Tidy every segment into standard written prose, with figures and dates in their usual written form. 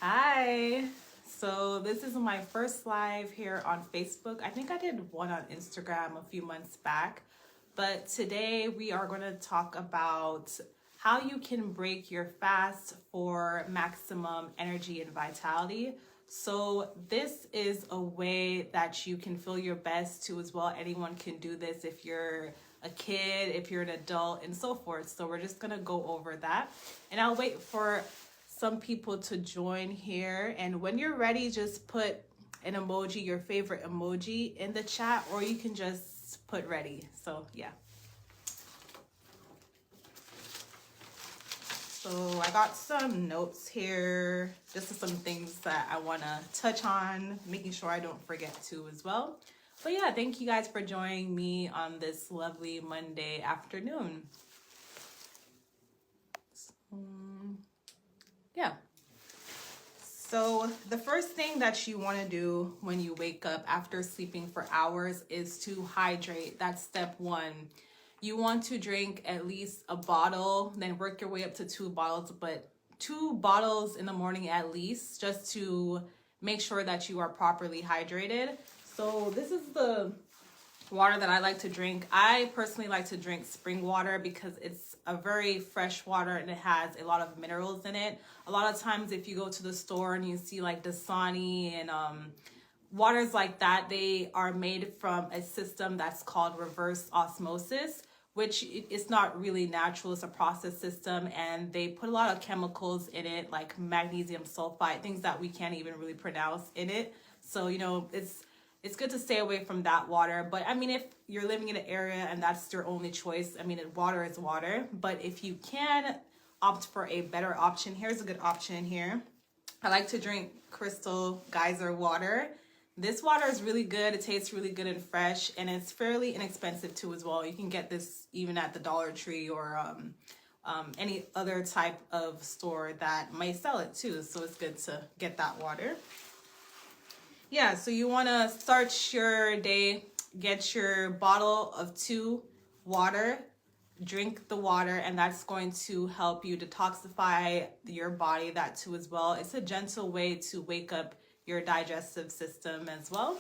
Hi. So this is my first live here on Facebook. I think I did one on Instagram a few months back. But today we are going to talk about how you can break your fast for maximum energy and vitality. So this is a way that you can feel your best too as well. Anyone can do this if you're a kid, if you're an adult, and so forth. So we're just going to go over that. And I'll wait for some people to join here. And when you're ready, just put an emoji, your favorite emoji, in the chat, or you can just put ready. So yeah. So I got some notes here, just some things that I want to touch on, making sure I don't forget to as well. But yeah, thank you guys for joining me on this lovely Monday afternoon. Yeah. So the first thing that you want to do when you wake up after sleeping for hours is to hydrate. That's step one. You want to drink at least a bottle, then work your way up to 2 bottles, but 2 bottles in the morning at least, just to make sure that you are properly hydrated. So this is the water that I like to drink. I personally like to drink spring water because it's a very fresh water and it has a lot of minerals in it. A lot of times if you go to the store and you see like Dasani and waters like that, they are made from a system that's called reverse osmosis, which is not really natural. It's a process system, and they put a lot of chemicals in it, like magnesium sulfite, things that we can't even really pronounce in it. So, it's good to stay away from that water. But I mean, if you're living in an area and that's your only choice, I mean, water is water. But if you can opt for a better option, here's a good option here. I like to drink Crystal Geyser water. This water is really good. It tastes really good and fresh, and it's fairly inexpensive too as well. You can get this even at the Dollar Tree or any other type of store that might sell it too. So it's good to get that water. Yeah, so you want to start your day, get your bottle of 2 water, drink the water, and that's going to help you detoxify your body, that too as well. It's a gentle way to wake up your digestive system as well.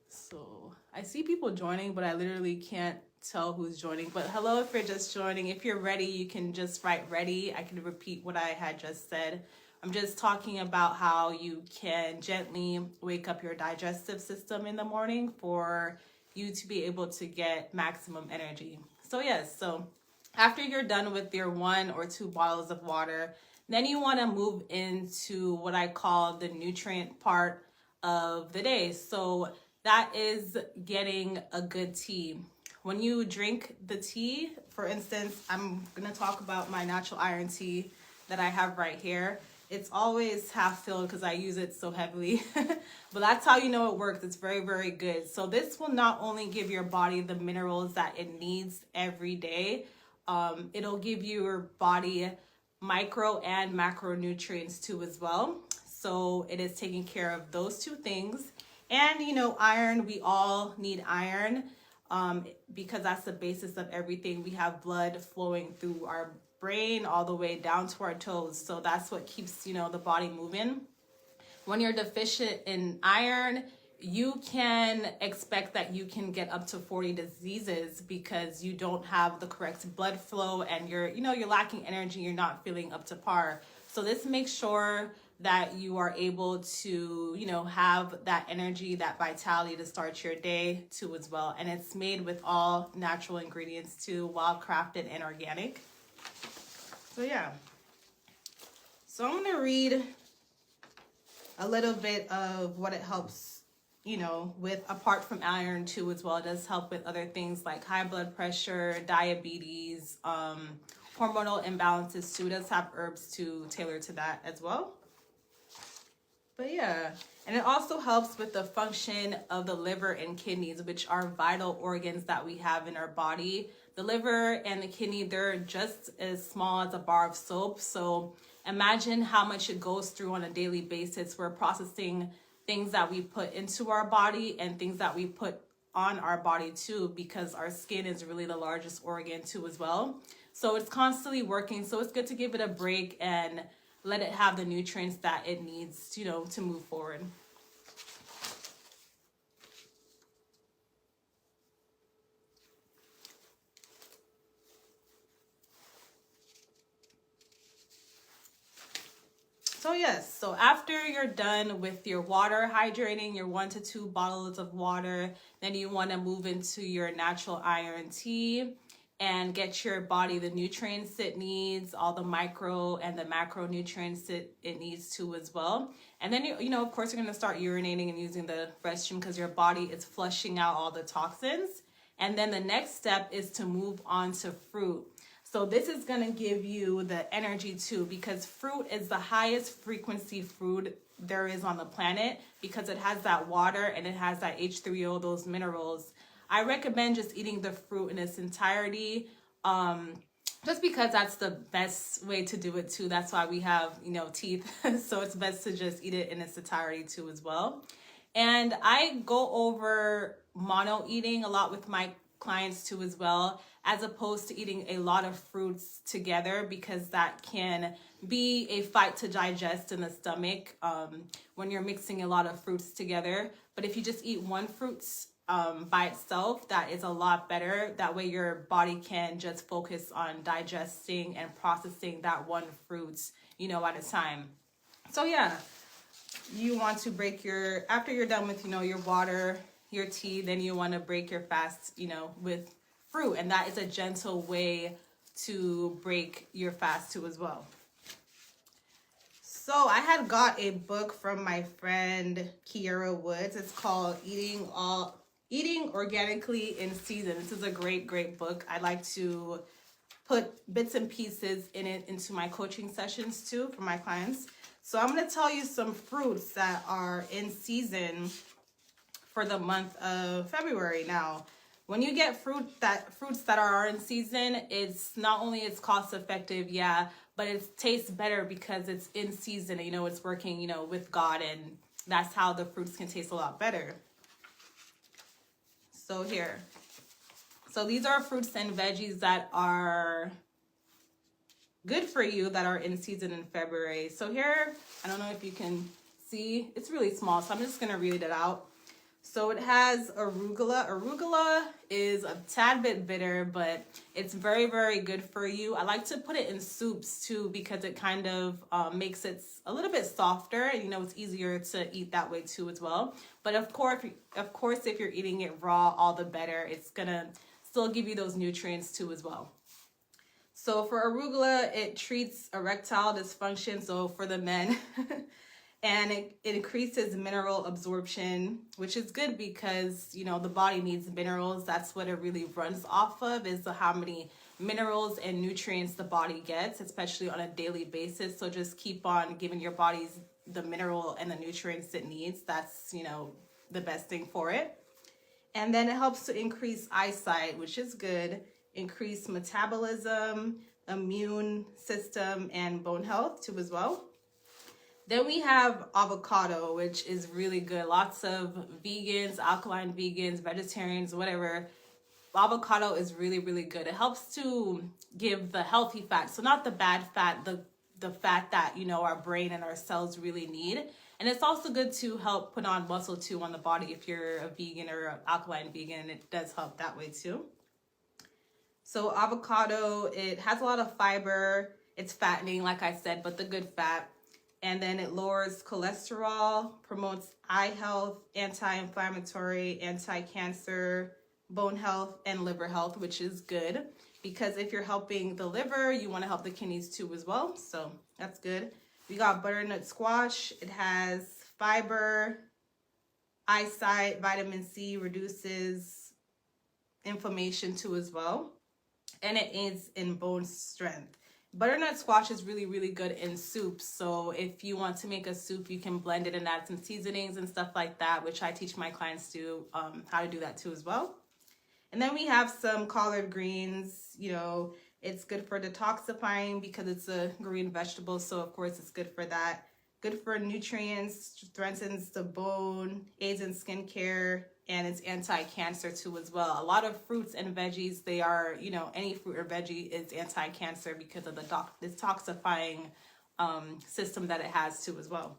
So I see people joining, but I literally can't tell who's joining. But hello if you're just joining. If you're ready, you can just write ready. I can repeat what I had just said. I'm just talking about how you can gently wake up your digestive system in the morning for you to be able to get maximum energy. So yes, so after you're done with your 1 or 2 bottles of water, then you want to move into what I call the nutrient part of the day. So that is getting a good tea. When you drink the tea, for instance, I'm going to talk about my natural iron tea that I have right here. It's always half filled because I use it so heavily, but that's how you know it works. It's very, very good. So this will not only give your body the minerals that it needs every day, it'll give your body micro and macronutrients too as well. So it is taking care of those 2 things. And iron, we all need iron because that's the basis of everything. We have blood flowing through our brain all the way down to our toes. So that's what keeps, the body moving. When you're deficient in iron, you can expect that you can get up to 40 diseases because you don't have the correct blood flow and you're lacking energy, you're not feeling up to par. So this makes sure that you are able to, have that energy, that vitality to start your day too as well. And it's made with all natural ingredients too, wild crafted and organic. So yeah. So I'm going to read a little bit of what it helps, with, apart from iron too as well. It does help with other things like high blood pressure, diabetes, hormonal imbalances too. It does have herbs to tailor to that as well. But yeah, and it also helps with the function of the liver and kidneys, which are vital organs that we have in our body. The liver and the kidney, they're just as small as a bar of soap. So imagine how much it goes through on a daily basis. We're processing things that we put into our body and things that we put on our body too, because our skin is really the largest organ too as well. So it's constantly working. So it's good to give it a break and let it have the nutrients that it needs, you know, to move forward. So yes, so after you're done with your water hydrating, your 1 to 2 bottles of water, then you want to move into your natural iron tea and get your body the nutrients it needs, all the micro and the macronutrients it needs to as well. And then, you know, of course, you're going to start urinating and using the restroom because your body is flushing out all the toxins. And then the next step is to move on to fruit. So this is going to give you the energy too, because fruit is the highest frequency food there is on the planet because it has that water and it has that H3O, those minerals. I recommend just eating the fruit in its entirety, just because that's the best way to do it too. That's why we have, you know, teeth. So it's best to just eat it in its entirety too as well. And I go over mono eating a lot with my clients too as well, as opposed to eating a lot of fruits together, because that can be a fight to digest in the stomach when you're mixing a lot of fruits together. But if you just eat one fruit by itself, that is a lot better. That way your body can just focus on digesting and processing that one fruit, you know, at a time. So yeah, you want to break your, after you're done with, you know, your water, your tea, then you want to break your fast, you know, with fruit. And that is a gentle way to break your fast too as well. So I had got a book from my friend Kiera Woods. It's called Eating Organically in Season. This is a great book. I like to put bits and pieces in it into my coaching sessions too for my clients. So I'm going to tell you some fruits that are in season for the month of February. Now, when you get fruits that are in season, it's not only it's cost effective, yeah, but it tastes better because it's in season. You know, it's working, you know, with God, and that's how the fruits can taste a lot better. So here. So these are fruits and veggies that are good for you that are in season in February. So here, I don't know if you can see, it's really small, so I'm just going to read it out. So it has arugula. Arugula is a tad bit bitter, but it's very good for you. I like to put it in soups too because it kind of makes it a little bit softer, and you know, it's easier to eat that way too as well. But of course, if you're eating it raw, all the better. It's gonna still give you those nutrients too as well. So for arugula, it treats erectile dysfunction, so for the men. And it increases mineral absorption, which is good because, you know, the body needs minerals. That's what it really runs off of, is how many minerals and nutrients the body gets, especially on a daily basis. So just keep on giving your bodies the mineral and the nutrients it needs. That's, you know, the best thing for it. And then it helps to increase eyesight, which is good, increase metabolism, immune system, and bone health too as well. Then we have avocado, which is really good. Lots of vegans, alkaline vegans, vegetarians, whatever. Avocado is really good. It helps to give the healthy fat. So not the bad fat, the fat that, you know, our brain and our cells really need. And it's also good to help put on muscle too on the body if you're a vegan or an alkaline vegan. It does help that way too. So avocado, it has a lot of fiber. It's fattening, like I said, but the good fat. And then it lowers cholesterol, promotes eye health, anti-inflammatory, anti-cancer, bone health, and liver health, which is good. Because if you're helping the liver, you want to help the kidneys too as well. So that's good. We got butternut squash. It has fiber, eyesight, vitamin C, reduces inflammation too as well. And it aids in bone strength. Butternut squash is really good in soups. So if you want to make a soup, you can blend it and add some seasonings and stuff like that, which I teach my clients to how to do that too as well. And then we have some collard greens. You know, it's good for detoxifying because it's a green vegetable. So of course it's good for that. Good for nutrients, strengthens the bone, aids in skincare, and it's anti-cancer too as well. A lot of fruits and veggies, they are, you know, any fruit or veggie is anti-cancer because of the detoxifying system that it has too as well.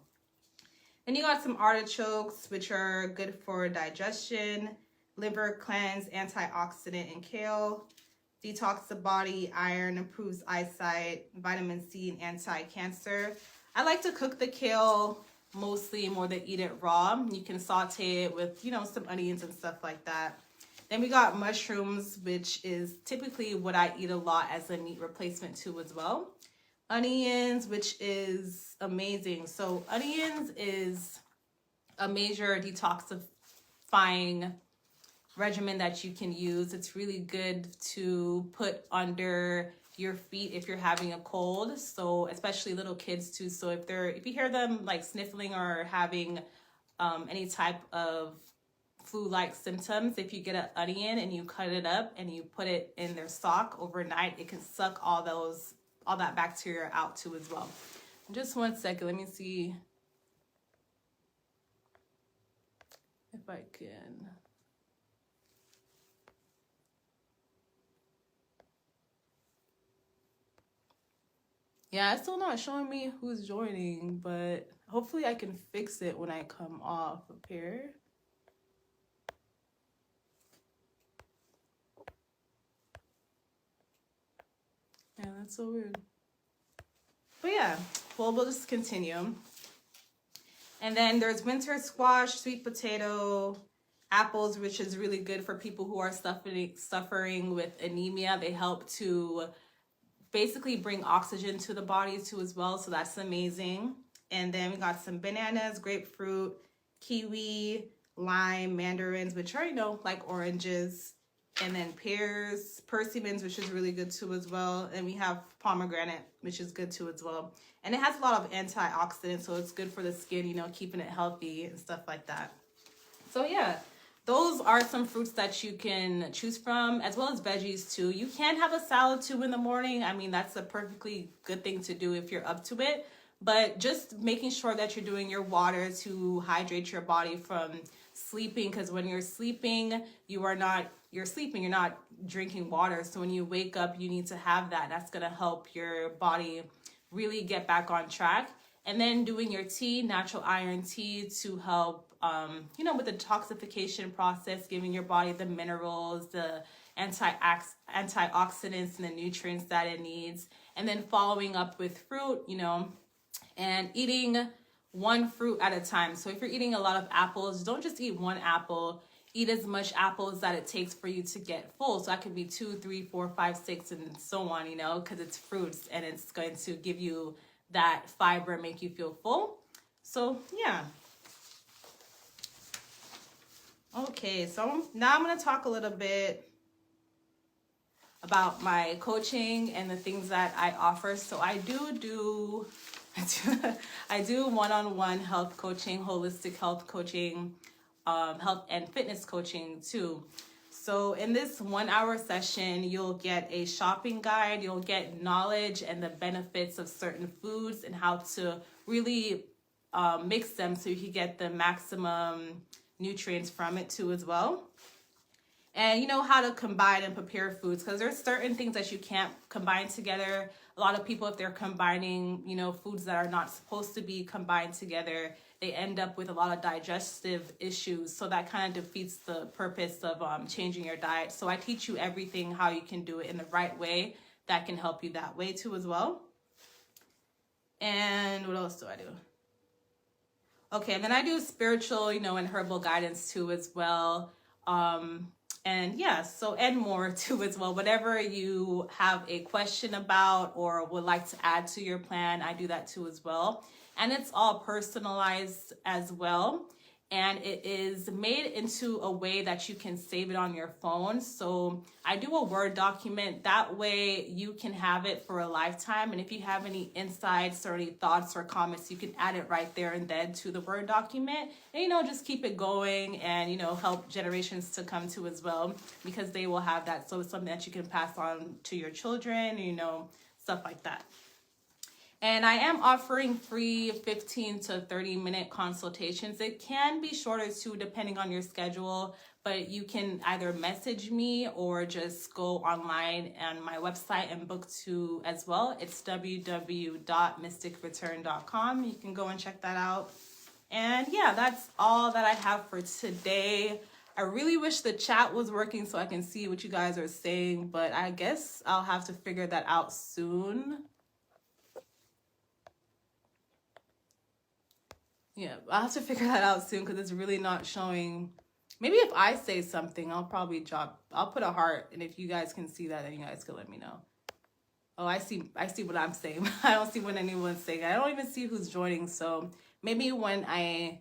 Then you got some artichokes, which are good for digestion, liver cleanse, antioxidant, and kale. Detox the body, iron, improves eyesight, vitamin C, and anti-cancer. I like to cook the kale mostly more than eat it raw. You can saute it with, some onions and stuff like that. Then we got mushrooms, which is typically what I eat a lot as a meat replacement too as well. Onions, which is amazing. So onions is a major detoxifying regimen that you can use. It's really good to put under your feet if you're having a cold, so especially little kids too. So if you hear them like sniffling or having any type of flu-like symptoms, if you get an onion and you cut it up and you put it in their sock overnight, it can suck all that bacteria out too as well. Just 1 second, let me see if I can. Yeah, it's still not showing me who's joining, but hopefully I can fix it when I come off of here. Yeah, that's so weird. But yeah, well, we'll just continue. And then there's winter squash, sweet potato, apples, which is really good for people who are suffering with anemia. They help to basically bring oxygen to the body too as well, so that's amazing. And then we got some bananas, grapefruit, kiwi, lime, mandarins, which are, like oranges, and then pears, persimmons, which is really good too as well. And we have pomegranate, which is good too as well. And it has a lot of antioxidants, so it's good for the skin, keeping it healthy and stuff like that. So yeah, those are some fruits that you can choose from, as well as veggies too. You can have a salad too in the morning. I mean, that's a perfectly good thing to do if you're up to it. But just making sure that you're doing your water to hydrate your body from sleeping, because when you're sleeping, you're not drinking water. So when you wake up, you need to have that. That's going to help your body really get back on track. And then doing your tea, natural iron tea, to help with the detoxification process, giving your body the minerals, the antioxidants, and the nutrients that it needs. And then following up with fruit, and eating one fruit at a time. So if you're eating a lot of apples, don't just eat one apple. Eat as much apples that it takes for you to get full. So that could be 2, 3, 4, 5, 6, and so on, because it's fruits and it's going to give you that fiber, make you feel full. So yeah. Okay, so now I'm going to talk a little bit about my coaching and the things that I offer. So I do one-on-one health coaching, holistic health coaching, health and fitness coaching too. So in this 1 hour session, you'll get a shopping guide, you'll get knowledge and the benefits of certain foods and how to really mix them so you can get the maximum nutrients from it too as well. And how to combine and prepare foods, because there's certain things that you can't combine together. A lot of people, if they're combining, foods that are not supposed to be combined together, they end up with a lot of digestive issues. So that kind of defeats the purpose of changing your diet. So I teach you everything, how you can do it in the right way that can help you that way too as well. And what else do I do? Okay, and then I do spiritual, and herbal guidance too as well. And yeah, so and more too as well. Whatever you have a question about or would like to add to your plan, I do that too as well. And it's all personalized as well. And it is made into a way that you can save it on your phone. So I do a Word document. That way you can have it for a lifetime. And if you have any insights or any thoughts or comments, you can add it right there and then to the Word document. And, just keep it going and, help generations to come to as well, because they will have that. So it's something that you can pass on to your children, stuff like that. And I am offering free 15 to 30-minute consultations. It can be shorter too, depending on your schedule, but you can either message me or just go online on my website and book too as well. It's www.mysticreturn.com. You can go and check that out. And yeah, that's all that I have for today. I really wish the chat was working so I can see what you guys are saying, but I guess I'll have to figure that out soon. Yeah, I'll have to figure that out soon because it's really not showing. Maybe if I say something, I'll put a heart, and if you guys can see that, then you guys can let me know. Oh, I see what I'm saying. I don't see what anyone's saying. I don't even see who's joining, so maybe when I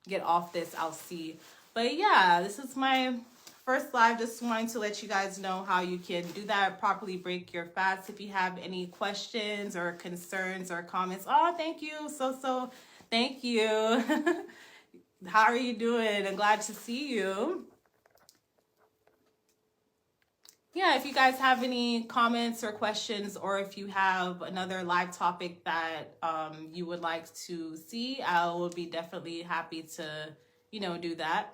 get off this, I'll see. But yeah, this is my first live. Just wanting to let you guys know how you can do that, properly break your fast. If you have any questions or concerns or comments, oh, thank you. So, thank you. How are you doing? I'm glad to see you. Yeah, if you guys have any comments or questions, or if you have another live topic that you would like to see, I will be definitely happy to, do that.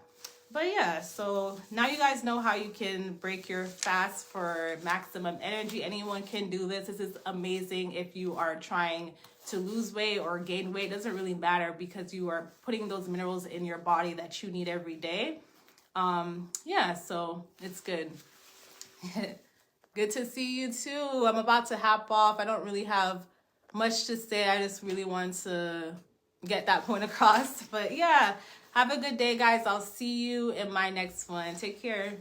But yeah, so now you guys know how you can break your fast for maximum energy. Anyone can do this. This is amazing if you are trying to lose weight or gain weight. It doesn't really matter because you are putting those minerals in your body that you need every day. Yeah, so it's good. Good to see you too. I'm about to hop off. I don't really have much to say. I just really want to get that point across. But yeah, have a good day, guys. I'll see you in my next one. Take care.